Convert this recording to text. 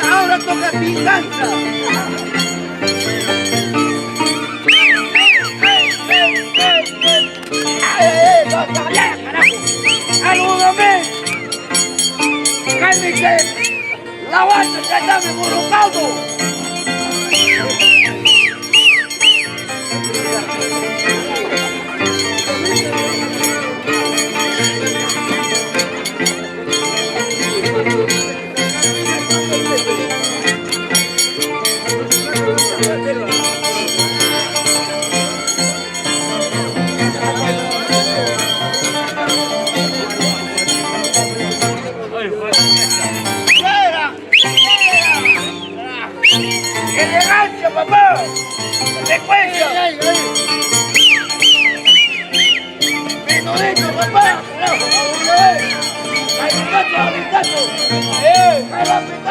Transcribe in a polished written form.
Ahora toca pinganza. ¡Ayúdame! ¡Cálmese! ¡La base ya está emborracado! ¡Elegancia, papá! ¡Secuencia! ¡Menudito, papá! ¡Al gato! ¡Al gato!